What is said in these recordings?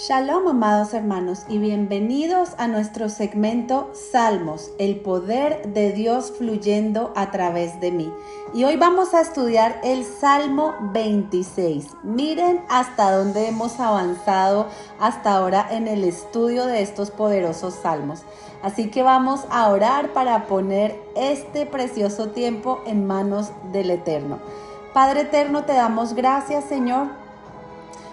Shalom, amados hermanos, y bienvenidos a nuestro segmento Salmos, el poder de Dios fluyendo a través de mí. Y hoy vamos a estudiar el Salmo 26. Miren hasta dónde hemos avanzado hasta ahora en el estudio de estos poderosos salmos. Así que vamos a orar para poner este precioso tiempo en manos del Eterno. Padre eterno, te damos gracias, Señor,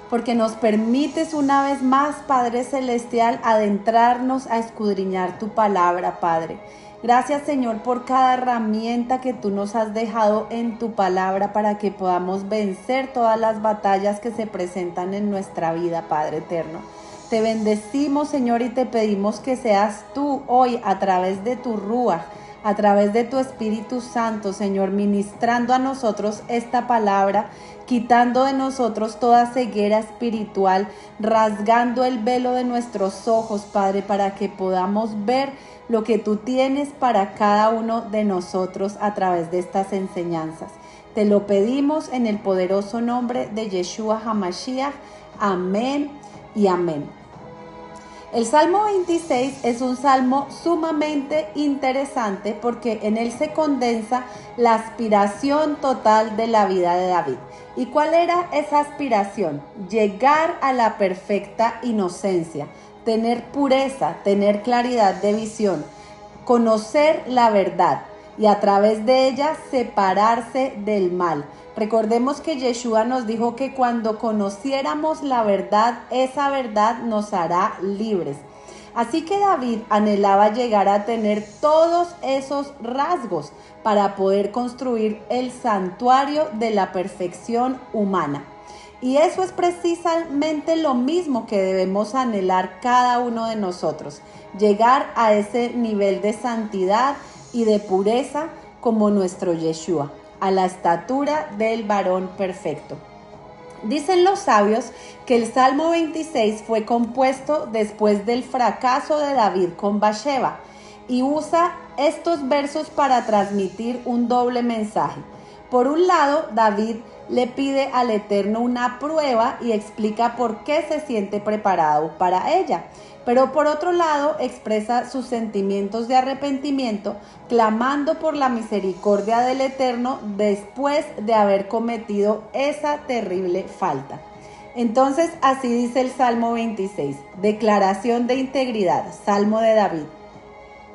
porque nos permites una vez más, Padre Celestial, adentrarnos a escudriñar tu palabra, Padre. Gracias, Señor, por cada herramienta que tú nos has dejado en tu palabra para que podamos vencer todas las batallas que se presentan en nuestra vida, Padre eterno. Te bendecimos, Señor, y te pedimos que seas tú hoy a través de tu Ruaj, a través de tu Espíritu Santo, Señor, ministrando a nosotros esta palabra, quitando de nosotros toda ceguera espiritual, rasgando el velo de nuestros ojos, Padre, para que podamos ver lo que tú tienes para cada uno de nosotros a través de estas enseñanzas. Te lo pedimos en el poderoso nombre de Yeshua HaMashiach. Amén y amén. El Salmo 26 es un salmo sumamente interesante porque en él se condensa la aspiración total de la vida de David. ¿Y cuál era esa aspiración? Llegar a la perfecta inocencia, tener pureza, tener claridad de visión, conocer la verdad y a través de ella separarse del mal. Recordemos que Yeshua nos dijo que cuando conociéramos la verdad, esa verdad nos hará libres. Así que David anhelaba llegar a tener todos esos rasgos para poder construir el santuario de la perfección humana. Y eso es precisamente lo mismo que debemos anhelar cada uno de nosotros, llegar a ese nivel de santidad y de pureza como nuestro Yeshua, a la estatura del varón perfecto. Dicen los sabios que el Salmo 26 fue compuesto después del fracaso de David con Bathsheba y usa estos versos para transmitir un doble mensaje. Por un lado, David le pide al Eterno una prueba y explica por qué se siente preparado para ella. Pero por otro lado, expresa sus sentimientos de arrepentimiento, clamando por la misericordia del Eterno después de haber cometido esa terrible falta. Entonces, así dice el Salmo 26, declaración de integridad, Salmo de David.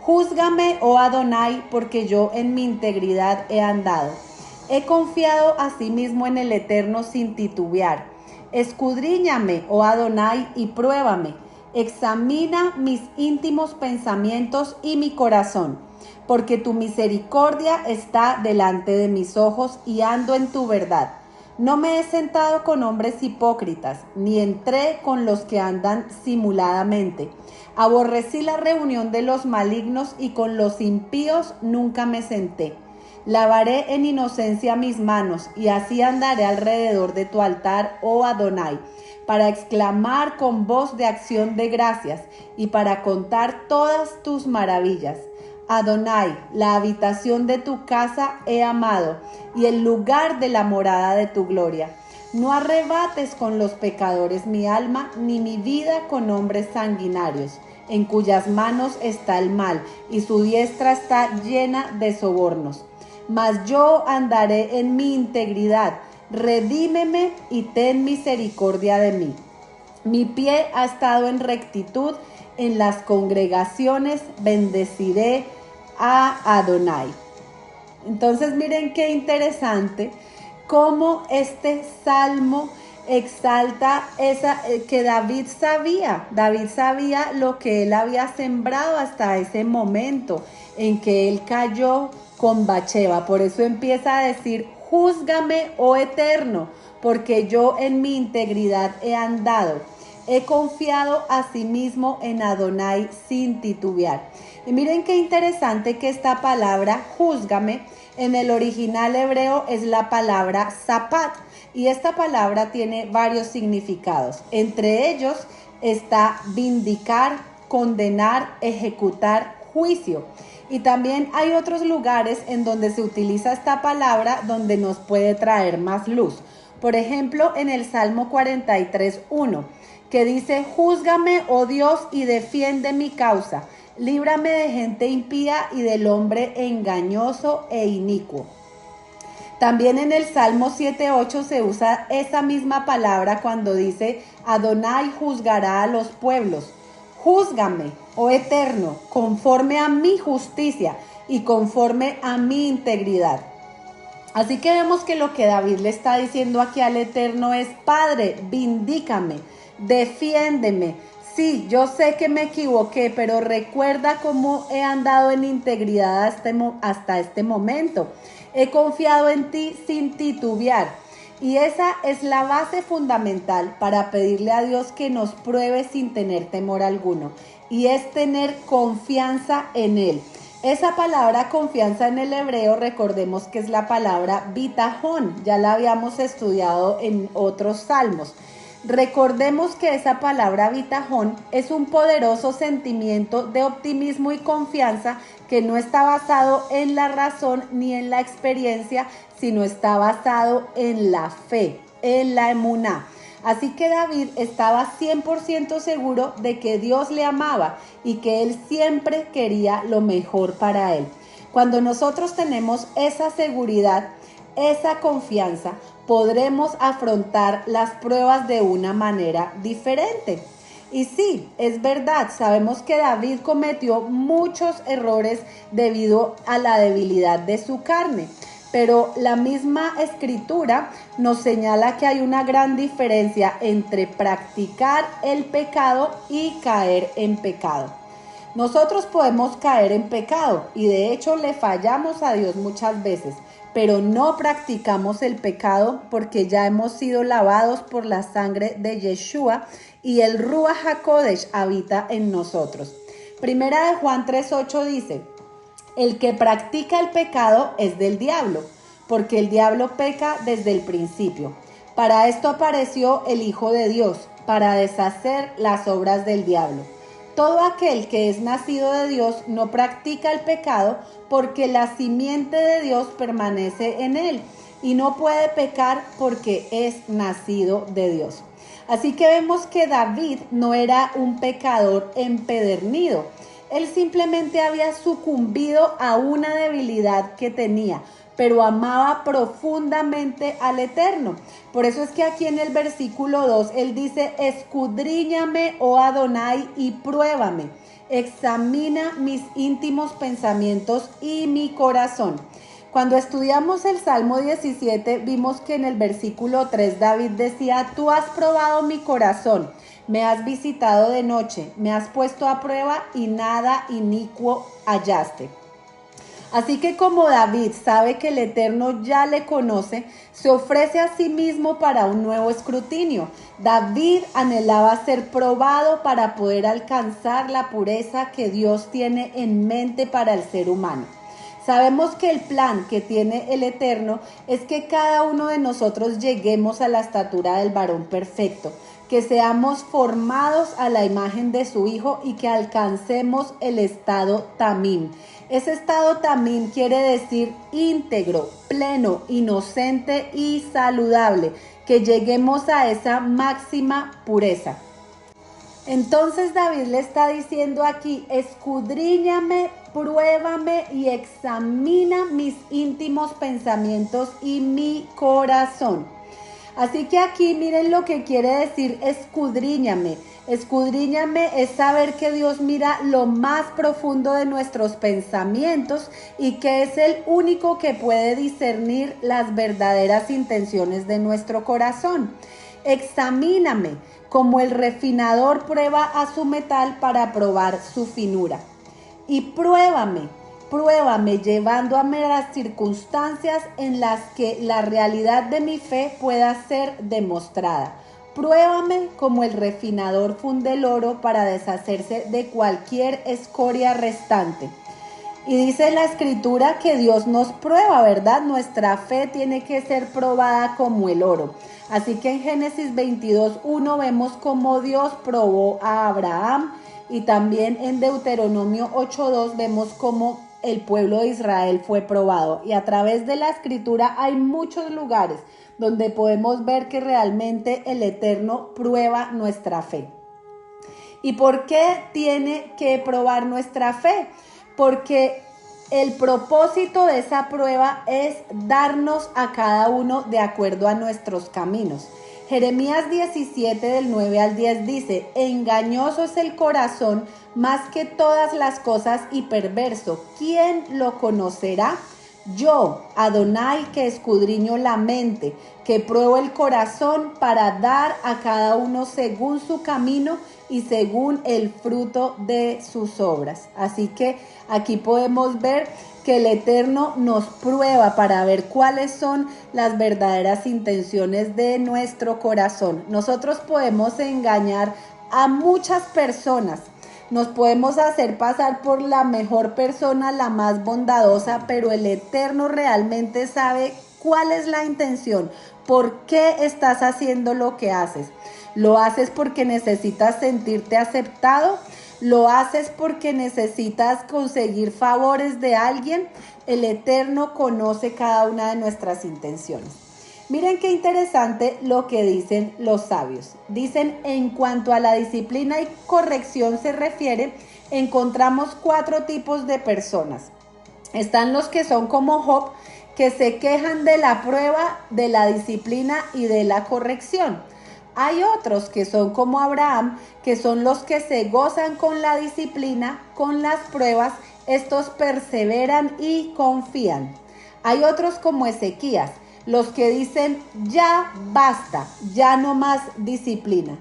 Júzgame, oh Adonai, porque yo en mi integridad he andado. He confiado asimismo en el Eterno sin titubear. Escudriñame, oh Adonai, y pruébame. Examina mis íntimos pensamientos y mi corazón, porque tu misericordia está delante de mis ojos y ando en tu verdad. No me he sentado con hombres hipócritas, ni entré con los que andan simuladamente. Aborrecí la reunión de los malignos y con los impíos nunca me senté. Lavaré en inocencia mis manos y así andaré alrededor de tu altar, oh Adonai, para exclamar con voz de acción de gracias y para contar todas tus maravillas. Adonai, la habitación de tu casa he amado y el lugar de la morada de tu gloria. No arrebates con los pecadores mi alma, ni mi vida con hombres sanguinarios, en cuyas manos está el mal y su diestra está llena de sobornos. Mas yo andaré en mi integridad. Redímeme y ten misericordia de mí. Mi pie ha estado en rectitud, en las congregaciones bendeciré a Adonai. Entonces miren qué interesante cómo este salmo exalta que David sabía lo que él había sembrado hasta ese momento en que él cayó con Bathsheba. Por eso empieza a decir: júzgame, oh Eterno, porque yo en mi integridad he andado. He confiado asimismo en Adonai sin titubear. Y miren qué interesante que esta palabra, júzgame, en el original hebreo es la palabra zapat. Y esta palabra tiene varios significados. Entre ellos está vindicar, condenar, ejecutar, juicio. Y también hay otros lugares en donde se utiliza esta palabra donde nos puede traer más luz. Por ejemplo, en el Salmo 43:1, que dice: júzgame, oh Dios, y defiende mi causa. Líbrame de gente impía y del hombre engañoso e inicuo. También en el Salmo 7:8 se usa esa misma palabra cuando dice: Adonai juzgará a los pueblos. Júzgame, oh Eterno, conforme a mi justicia y conforme a mi integridad. Así que vemos que lo que David le está diciendo aquí al Eterno es: Padre, vindícame, defiéndeme. Sí, yo sé que me equivoqué, pero recuerda cómo he andado en integridad hasta este momento. He confiado en ti sin titubear. Y esa es la base fundamental para pedirle a Dios que nos pruebe sin tener temor alguno. Y es tener confianza en Él. Esa palabra confianza en el hebreo, recordemos que es la palabra bitajón. Ya la habíamos estudiado en otros salmos. Recordemos que esa palabra bitajón es un poderoso sentimiento de optimismo y confianza que no está basado en la razón ni en la experiencia, sino está basado en la fe, en la emuná. Así que David estaba 100% seguro de que Dios le amaba y que él siempre quería lo mejor para él. Cuando nosotros tenemos esa seguridad, esa confianza, podremos afrontar las pruebas de una manera diferente. Y sí, es verdad, sabemos que David cometió muchos errores debido a la debilidad de su carne, pero la misma escritura nos señala que hay una gran diferencia entre practicar el pecado y caer en pecado. Nosotros podemos caer en pecado y de hecho le fallamos a Dios muchas veces, pero no practicamos el pecado porque ya hemos sido lavados por la sangre de Yeshua y el Ruach HaKodesh habita en nosotros. Primera de Juan 3:8 dice: el que practica el pecado es del diablo, porque el diablo peca desde el principio. Para esto apareció el Hijo de Dios, para deshacer las obras del diablo. Todo aquel que es nacido de Dios no practica el pecado, porque la simiente de Dios permanece en él y no puede pecar porque es nacido de Dios. Así que vemos que David no era un pecador empedernido. Él simplemente había sucumbido a una debilidad que tenía, pero amaba profundamente al Eterno. Por eso es que aquí en el versículo 2 él dice: escudriñame, oh Adonai, y pruébame. Examina mis íntimos pensamientos y mi corazón. Cuando estudiamos el Salmo 17, vimos que en el versículo 3 David decía: tú has probado mi corazón, me has visitado de noche, me has puesto a prueba y nada inicuo hallaste. Así que como David sabe que el Eterno ya le conoce, se ofrece a sí mismo para un nuevo escrutinio. David anhelaba ser probado para poder alcanzar la pureza que Dios tiene en mente para el ser humano. Sabemos que el plan que tiene el Eterno es que cada uno de nosotros lleguemos a la estatura del varón perfecto, que seamos formados a la imagen de su Hijo y que alcancemos el estado tamim. Ese estado tamim quiere decir íntegro, pleno, inocente y saludable, que lleguemos a esa máxima pureza. Entonces David le está diciendo aquí: escudriñame, pruébame y examina mis íntimos pensamientos y mi corazón. Así que aquí miren lo que quiere decir escudriñame. Escudriñame es saber que Dios mira lo más profundo de nuestros pensamientos y que es el único que puede discernir las verdaderas intenciones de nuestro corazón. Examíname como el refinador prueba a su metal para probar su finura. Y pruébame llevándome a las circunstancias en las que la realidad de mi fe pueda ser demostrada. Pruébame como el refinador funde el oro para deshacerse de cualquier escoria restante. Y dice la escritura que Dios nos prueba, ¿verdad? Nuestra fe tiene que ser probada como el oro. Así que en Génesis 22:1 vemos cómo Dios probó a Abraham, y también en Deuteronomio 8:2 vemos cómo el pueblo de Israel fue probado. Y a través de la escritura hay muchos lugares donde podemos ver que realmente el Eterno prueba nuestra fe. ¿Y por qué tiene que probar nuestra fe? Porque el propósito de esa prueba es darnos a cada uno de acuerdo a nuestros caminos. Jeremías 17 del 9 al 10 dice: engañoso es el corazón más que todas las cosas y perverso. ¿Quién lo conocerá? Yo, Adonai, que escudriño la mente, que pruebo el corazón para dar a cada uno según su camino y según el fruto de sus obras. Así que aquí podemos ver que el Eterno nos prueba para ver cuáles son las verdaderas intenciones de nuestro corazón. Nosotros podemos engañar a muchas personas. Nos podemos hacer pasar por la mejor persona, la más bondadosa, pero el Eterno realmente sabe cuál es la intención, por qué estás haciendo lo que haces. ¿Lo haces porque necesitas sentirte aceptado? ¿Lo haces porque necesitas conseguir favores de alguien? El Eterno conoce cada una de nuestras intenciones. Miren qué interesante lo que dicen los sabios. Dicen, en cuanto a la disciplina y corrección se refiere, encontramos 4 tipos de personas. Están los que son como Job, que se quejan de la prueba, de la disciplina y de la corrección. Hay otros que son como Abraham, que son los que se gozan con la disciplina, con las pruebas. Estos perseveran y confían. Hay otros como Ezequías, los que dicen, ya basta, ya no más disciplina.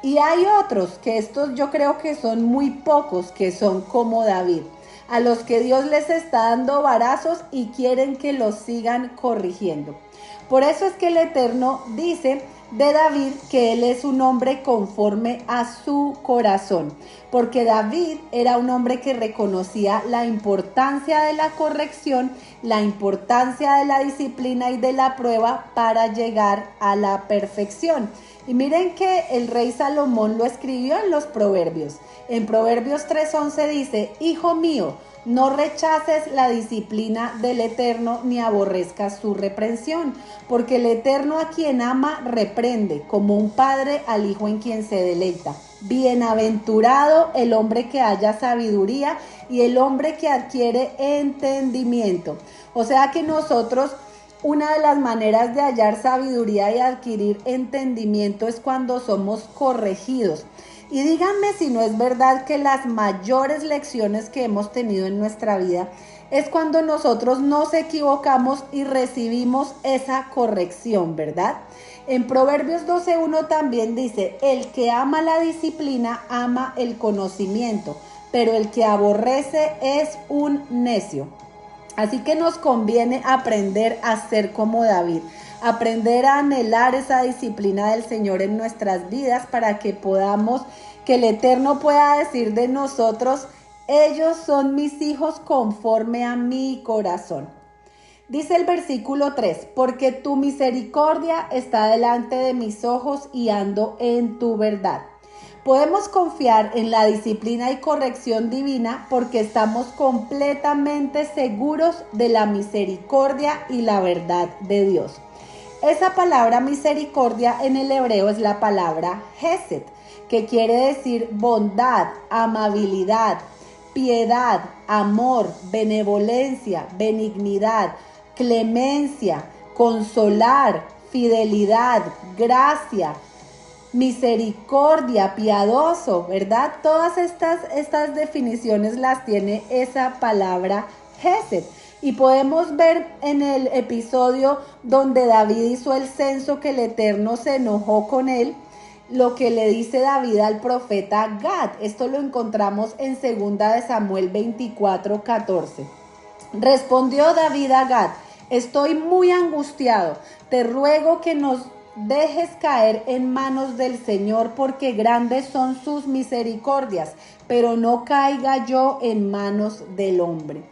Y hay otros, que estos yo creo que son muy pocos, que son como David, a los que Dios les está dando varazos y quieren que los sigan corrigiendo. Por eso es que el Eterno dice de David que él es un hombre conforme a su corazón, porque David era un hombre que reconocía la importancia de la corrección, la importancia de la disciplina y de la prueba para llegar a la perfección. Y miren que el rey Salomón lo escribió en los Proverbios. En Proverbios 3:11 dice, hijo mío, no rechaces la disciplina del Eterno ni aborrezcas su reprensión, porque el Eterno a quien ama reprende, como un padre al hijo en quien se deleita. Bienaventurado el hombre que haya sabiduría y el hombre que adquiere entendimiento. O sea que nosotros, una de las maneras de hallar sabiduría y adquirir entendimiento es cuando somos corregidos. Y díganme si no es verdad que las mayores lecciones que hemos tenido en nuestra vida es cuando nosotros nos equivocamos y recibimos esa corrección, ¿verdad? En Proverbios 12:1 también dice, el que ama la disciplina ama el conocimiento, pero el que aborrece es un necio. Así que nos conviene aprender a ser como David, aprender a anhelar esa disciplina del Señor en nuestras vidas para que podamos, que el Eterno pueda decir de nosotros, ellos son mis hijos conforme a mi corazón. Dice el versículo 3, porque tu misericordia está delante de mis ojos y ando en tu verdad. Podemos confiar en la disciplina y corrección divina porque estamos completamente seguros de la misericordia y la verdad de Dios. Esa palabra misericordia en el hebreo es la palabra Hesed, que quiere decir bondad, amabilidad, piedad, amor, benevolencia, benignidad, clemencia, consolar, fidelidad, gracia, misericordia, piadoso, ¿verdad? Todas estas definiciones las tiene esa palabra Hesed. Y podemos ver en el episodio donde David hizo el censo que el Eterno se enojó con él, lo que le dice David al profeta Gad. Esto lo encontramos en 2 de Samuel 24:14. Respondió David a Gad, estoy muy angustiado, te ruego que nos dejes caer en manos del Señor porque grandes son sus misericordias, pero no caiga yo en manos del hombre.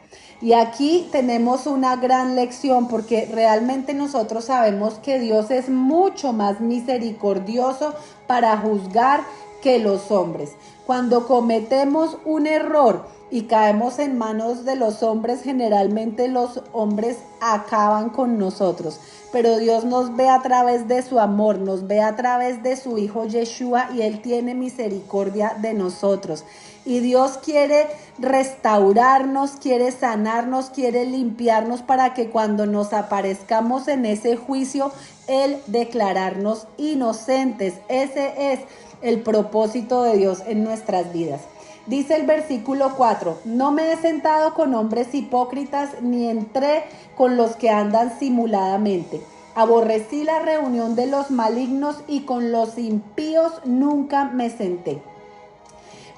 Y aquí tenemos una gran lección porque realmente nosotros sabemos que Dios es mucho más misericordioso para juzgar que los hombres. Cuando cometemos un error y caemos en manos de los hombres, generalmente los hombres acaban con nosotros. Pero Dios nos ve a través de su amor, nos ve a través de su Hijo Yeshua y Él tiene misericordia de nosotros. Y Dios quiere restaurarnos, quiere sanarnos, quiere limpiarnos para que cuando nos aparezcamos en ese juicio, Él declararnos inocentes. Ese es el propósito de Dios en nuestras vidas. Dice el versículo 4, no me he sentado con hombres hipócritas, ni entré con los que andan simuladamente. Aborrecí la reunión de los malignos y con los impíos nunca me senté.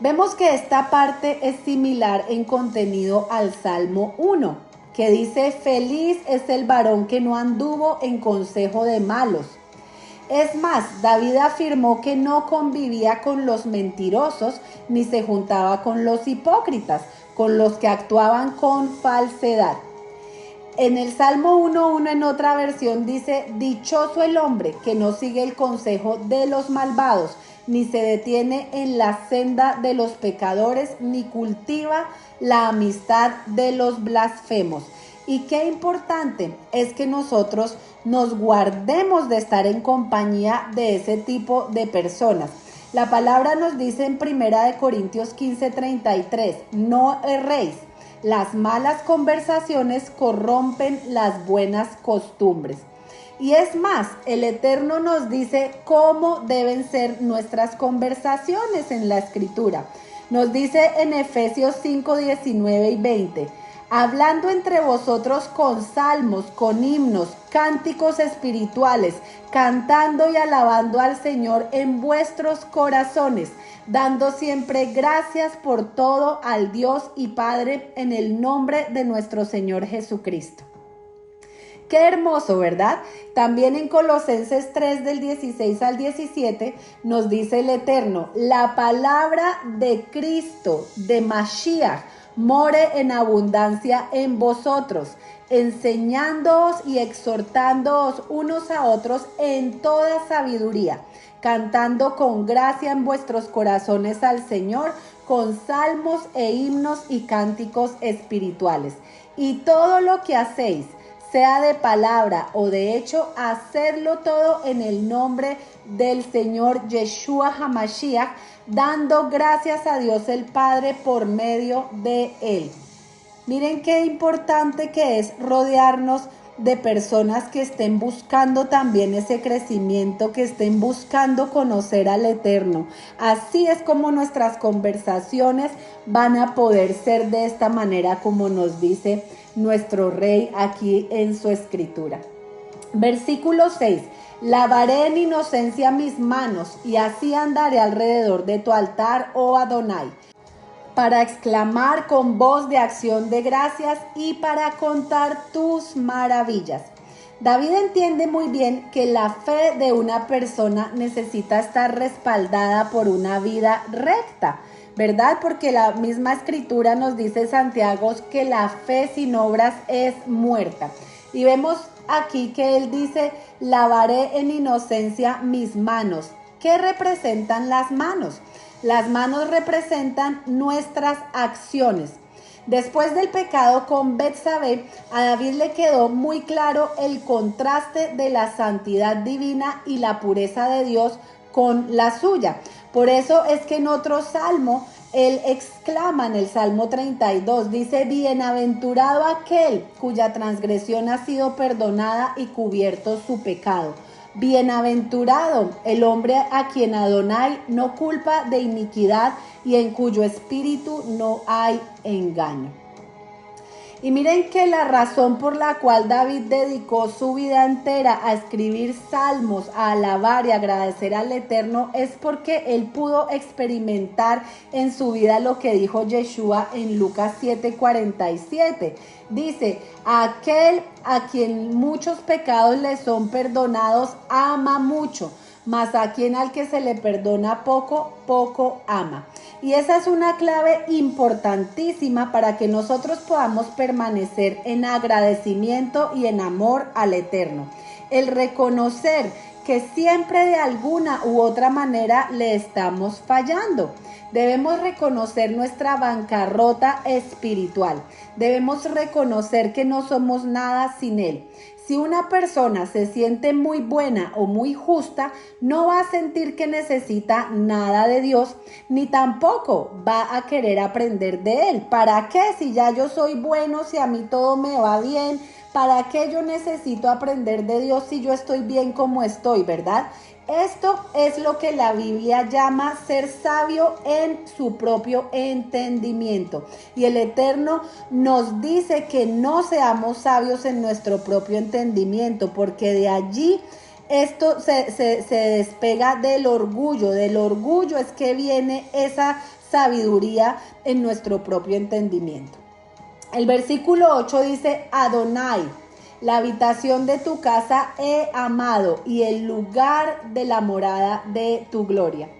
Vemos que esta parte es similar en contenido al Salmo 1, que dice, feliz es el varón que no anduvo en consejo de malos. Es más, David afirmó que no convivía con los mentirosos ni se juntaba con los hipócritas, con los que actuaban con falsedad. En el Salmo 1:1 en otra versión dice, dichoso el hombre que no sigue el consejo de los malvados, ni se detiene en la senda de los pecadores, ni cultiva la amistad de los blasfemos. Y qué importante es que nosotros nos guardemos de estar en compañía de ese tipo de personas. La palabra nos dice en 1 Corintios 15:33, no erréis, las malas conversaciones corrompen las buenas costumbres. Y es más, el Eterno nos dice cómo deben ser nuestras conversaciones en la Escritura. Nos dice en Efesios 5:19 y 20, hablando entre vosotros con salmos, con himnos, cánticos espirituales, cantando y alabando al Señor en vuestros corazones, dando siempre gracias por todo al Dios y Padre en el nombre de nuestro Señor Jesucristo. Qué hermoso, ¿verdad? También en Colosenses 3 del 16 al 17 nos dice el Eterno, la palabra de Cristo, de Mashiach, more en abundancia en vosotros, enseñándoos y exhortándoos unos a otros en toda sabiduría, cantando con gracia en vuestros corazones al Señor, con salmos e himnos y cánticos espirituales. Y todo lo que hacéis, sea de palabra o de hecho, hacerlo todo en el nombre del Señor Yeshua HaMashiach, dando gracias a Dios el Padre por medio de Él. Miren qué importante que es rodearnos de personas que estén buscando también ese crecimiento, que estén buscando conocer al Eterno. Así es como nuestras conversaciones van a poder ser de esta manera como nos dice nuestro Rey aquí en su escritura. Versículo 6. Lavaré en inocencia mis manos y así andaré alrededor de tu altar, oh Adonai, para exclamar con voz de acción de gracias y para contar tus maravillas. David entiende muy bien que la fe de una persona necesita estar respaldada por una vida recta, ¿verdad? Porque la misma escritura nos dice Santiago que la fe sin obras es muerta. Y vemos aquí que él dice, lavaré en inocencia mis manos. ¿Qué representan las manos? Las manos representan nuestras acciones. Después del pecado con Betsabé, a David le quedó muy claro el contraste de la santidad divina y la pureza de Dios con la suya. Por eso es que en otro salmo, él exclama en el Salmo 32, dice, bienaventurado aquel cuya transgresión ha sido perdonada y cubierto su pecado. Bienaventurado el hombre a quien Adonai no culpa de iniquidad y en cuyo espíritu no hay engaño. Y miren que la razón por la cual David dedicó su vida entera a escribir salmos, a alabar y agradecer al Eterno es porque él pudo experimentar en su vida lo que dijo Yeshua en Lucas 7:47. Dice, aquel a quien muchos pecados le son perdonados ama mucho, mas a quien al que se le perdona poco, poco ama. Y esa es una clave importantísima para que nosotros podamos permanecer en agradecimiento y en amor al Eterno. El reconocer que siempre de alguna u otra manera le estamos fallando. Debemos reconocer nuestra bancarrota espiritual. Debemos reconocer que no somos nada sin Él. Si una persona se siente muy buena o muy justa, no va a sentir que necesita nada de Dios, ni tampoco va a querer aprender de Él. ¿Para qué? Si ya yo soy bueno, si a mí todo me va bien, ¿para qué yo necesito aprender de Dios si yo estoy bien como estoy, verdad? Esto es lo que la Biblia llama ser sabio en su propio entendimiento. Y el Eterno nos dice que no seamos sabios en nuestro propio entendimiento, porque de allí esto se despega del orgullo. Del orgullo es que viene esa sabiduría en nuestro propio entendimiento. El versículo 8 dice: Adonai, la habitación de tu casa he amado y el lugar de la morada de tu gloria.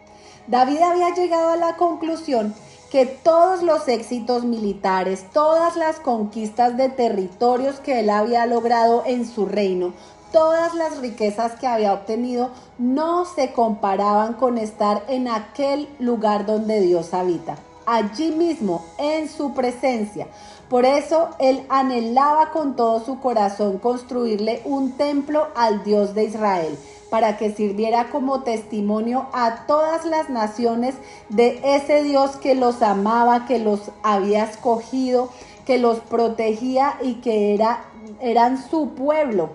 David había llegado a la conclusión que todos los éxitos militares, todas las conquistas de territorios que él había logrado en su reino, todas las riquezas que había obtenido, no se comparaban con estar en aquel lugar donde Dios habita, allí mismo, en su presencia. Por eso él anhelaba con todo su corazón construirle un templo al Dios de Israel, para que sirviera como testimonio a todas las naciones de ese Dios que los amaba, que los había escogido, que los protegía y que eran su pueblo.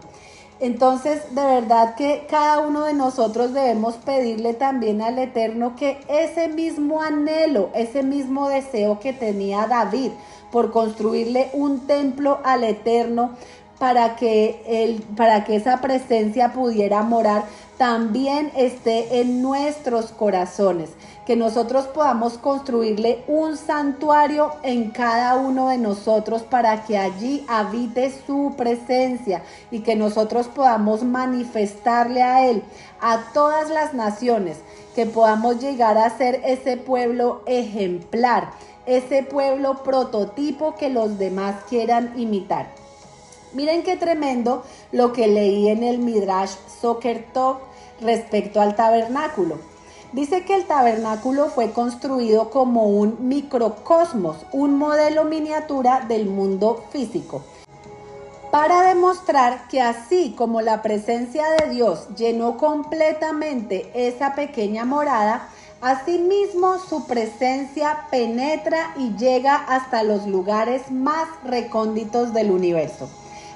Entonces, de verdad que cada uno de nosotros debemos pedirle también al Eterno que ese mismo anhelo, ese mismo deseo que tenía David por construirle un templo al Eterno para que esa presencia pudiera morar, también esté en nuestros corazones, que nosotros podamos construirle un santuario en cada uno de nosotros para que allí habite su presencia y que nosotros podamos manifestarle a Él, a todas las naciones, que podamos llegar a ser ese pueblo ejemplar, ese pueblo prototipo que los demás quieran imitar. Miren qué tremendo lo que leí en el Midrash Soker Tov respecto al tabernáculo. Dice que el tabernáculo fue construido como un microcosmos, un modelo miniatura del mundo físico, para demostrar que así como la presencia de Dios llenó completamente esa pequeña morada, asimismo su presencia penetra y llega hasta los lugares más recónditos del universo.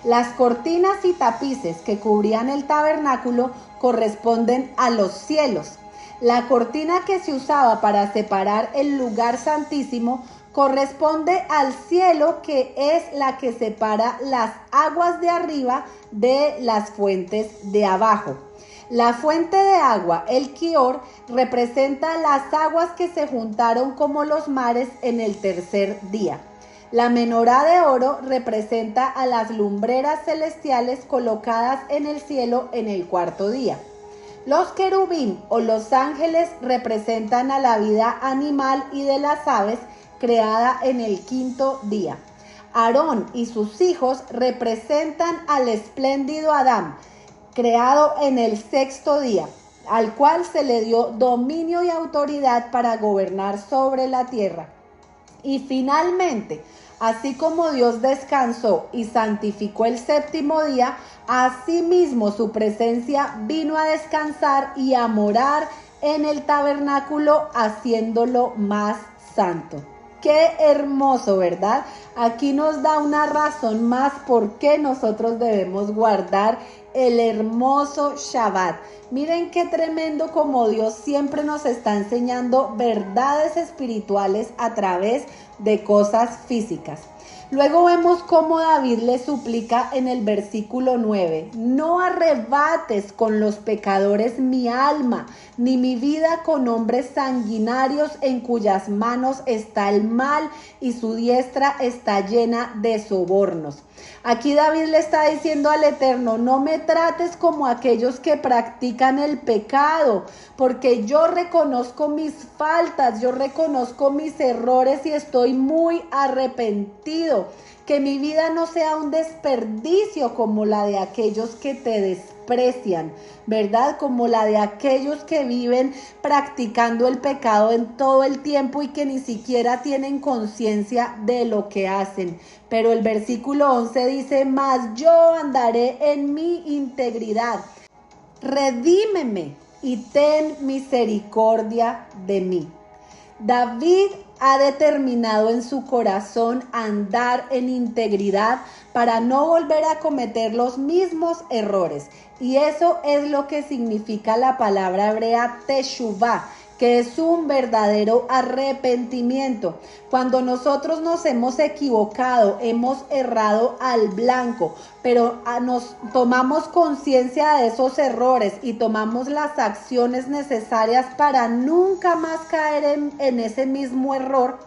Las cortinas y tapices que cubrían el tabernáculo corresponden a los cielos. La cortina que se usaba para separar el lugar santísimo corresponde al cielo, que es la que separa las aguas de arriba de las fuentes de abajo. La fuente de agua, el Kior, representa las aguas que se juntaron como los mares en el tercer día. La menorá de oro representa a las lumbreras celestiales colocadas en el cielo en el cuarto día. Los querubín o los ángeles representan a la vida animal y de las aves creada en el quinto día. Aarón y sus hijos representan al espléndido Adán, creado en el sexto día, al cual se le dio dominio y autoridad para gobernar sobre la tierra. Y finalmente, así como Dios descansó y santificó el séptimo día, asimismo su presencia vino a descansar y a morar en el tabernáculo, haciéndolo más santo. Qué hermoso, ¿verdad? Aquí nos da una razón más por qué nosotros debemos guardar el hermoso Shabbat. Miren qué tremendo como Dios siempre nos está enseñando verdades espirituales a través de cosas físicas. Luego vemos cómo David le suplica en el versículo 9: no arrebates con los pecadores mi alma, ni mi vida con hombres sanguinarios en cuyas manos está el mal y su diestra está llena de sobornos. Aquí David le está diciendo al Eterno: no me trates como aquellos que practican el pecado, porque yo reconozco mis faltas, yo reconozco mis errores y estoy muy arrepentido. Que mi vida no sea un desperdicio como la de aquellos que te desprecian. menosprecian, ¿verdad? Como la de aquellos que viven practicando el pecado en todo el tiempo y que ni siquiera tienen conciencia de lo que hacen. Pero el versículo 11 dice: mas yo andaré en mi integridad. Redímeme y ten misericordia de mí. David ha determinado en su corazón andar en integridad para no volver a cometer los mismos errores. Y eso es lo que significa la palabra hebrea teshuvá, que es un verdadero arrepentimiento. Cuando nosotros nos hemos equivocado, hemos errado al blanco, pero nos tomamos conciencia de esos errores y tomamos las acciones necesarias para nunca más caer en ese mismo error,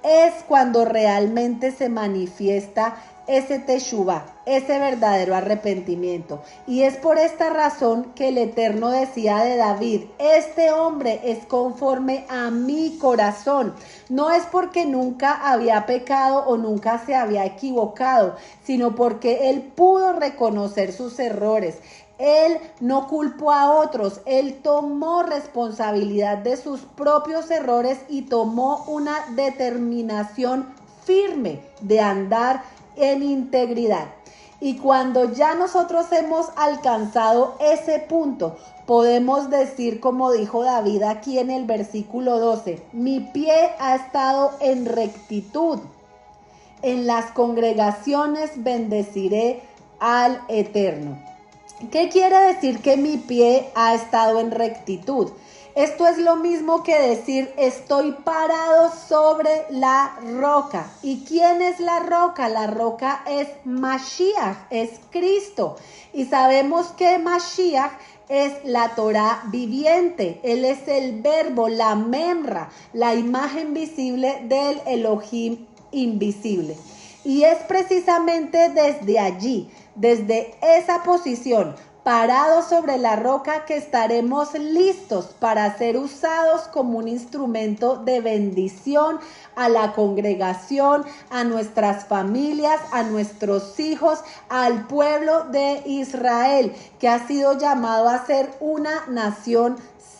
es cuando realmente se manifiesta ese teshuvá, ese verdadero arrepentimiento. Y es por esta razón que el Eterno decía de David: este hombre es conforme a mi corazón. No es porque nunca había pecado o nunca se había equivocado, sino porque él pudo reconocer sus errores. Él no culpó a otros, él tomó responsabilidad de sus propios errores y tomó una determinación firme de andar en integridad. Y cuando ya nosotros hemos alcanzado ese punto, podemos decir, como dijo David aquí en el versículo 12: mi pie ha estado en rectitud, en las congregaciones bendeciré al Eterno. ¿Qué quiere decir que mi pie ha estado en rectitud? Esto es lo mismo que decir: estoy parado sobre la roca. ¿Y quién es la roca? La roca es Mashiach, es Cristo. Y sabemos que Mashiach es la Torá viviente. Él es el verbo, la memra, la imagen visible del Elohim invisible. Y es precisamente desde allí, desde esa posición, parados sobre la roca, que estaremos listos para ser usados como un instrumento de bendición a la congregación, a nuestras familias, a nuestros hijos, al pueblo de Israel, que ha sido llamado a ser una nación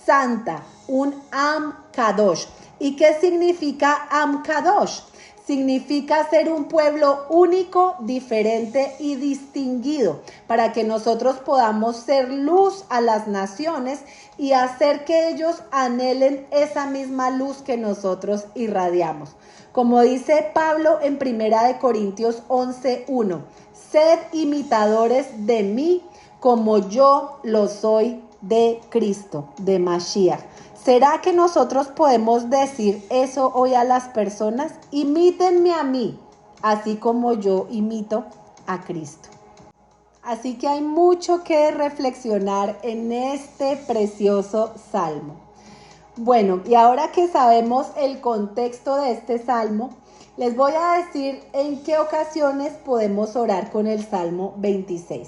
santa, un Am Kadosh. ¿Y qué significa Am Kadosh? Significa ser un pueblo único, diferente y distinguido, para que nosotros podamos ser luz a las naciones y hacer que ellos anhelen esa misma luz que nosotros irradiamos. Como dice Pablo en 1 Corintios 11:1, sed imitadores de mí como yo lo soy de Cristo, de Mashiach. ¿Será que nosotros podemos decir eso hoy a las personas? Imítenme a mí, así como yo imito a Cristo. Así que hay mucho que reflexionar en este precioso salmo. Bueno, y ahora que sabemos el contexto de este salmo, les voy a decir en qué ocasiones podemos orar con el Salmo 26.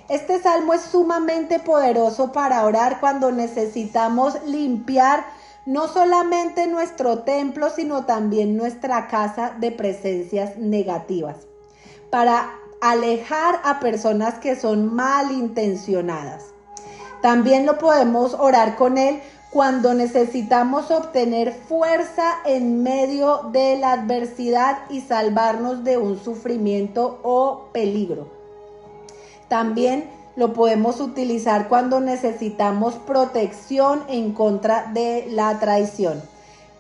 Este salmo es sumamente poderoso para orar cuando necesitamos limpiar no solamente nuestro templo, sino también nuestra casa de presencias negativas, para alejar a personas que son malintencionadas. También lo podemos orar con él cuando necesitamos obtener fuerza en medio de la adversidad y salvarnos de un sufrimiento o peligro. También lo podemos utilizar cuando necesitamos protección en contra de la traición.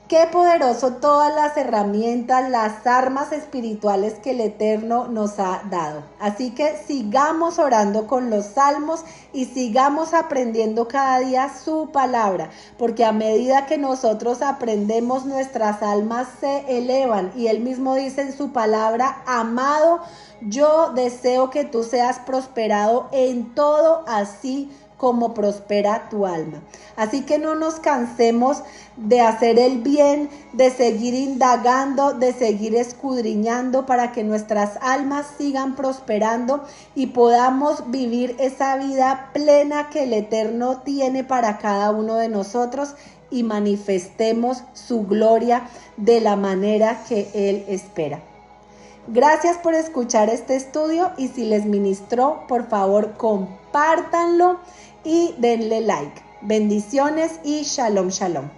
Qué poderoso todas las herramientas, las armas espirituales que el Eterno nos ha dado. Así que sigamos orando con los salmos y sigamos aprendiendo cada día su palabra, porque a medida que nosotros aprendemos, nuestras almas se elevan. Y él mismo dice en su palabra: amado, yo deseo que tú seas prosperado en todo, así como prospera tu alma. Así que no nos cansemos de hacer el bien, de seguir indagando, de seguir escudriñando para que nuestras almas sigan prosperando y podamos vivir esa vida plena que el Eterno tiene para cada uno de nosotros y manifestemos su gloria de la manera que Él espera. Gracias por escuchar este estudio y si les ministró, por favor, compártanlo y denle like. Bendiciones y shalom, shalom.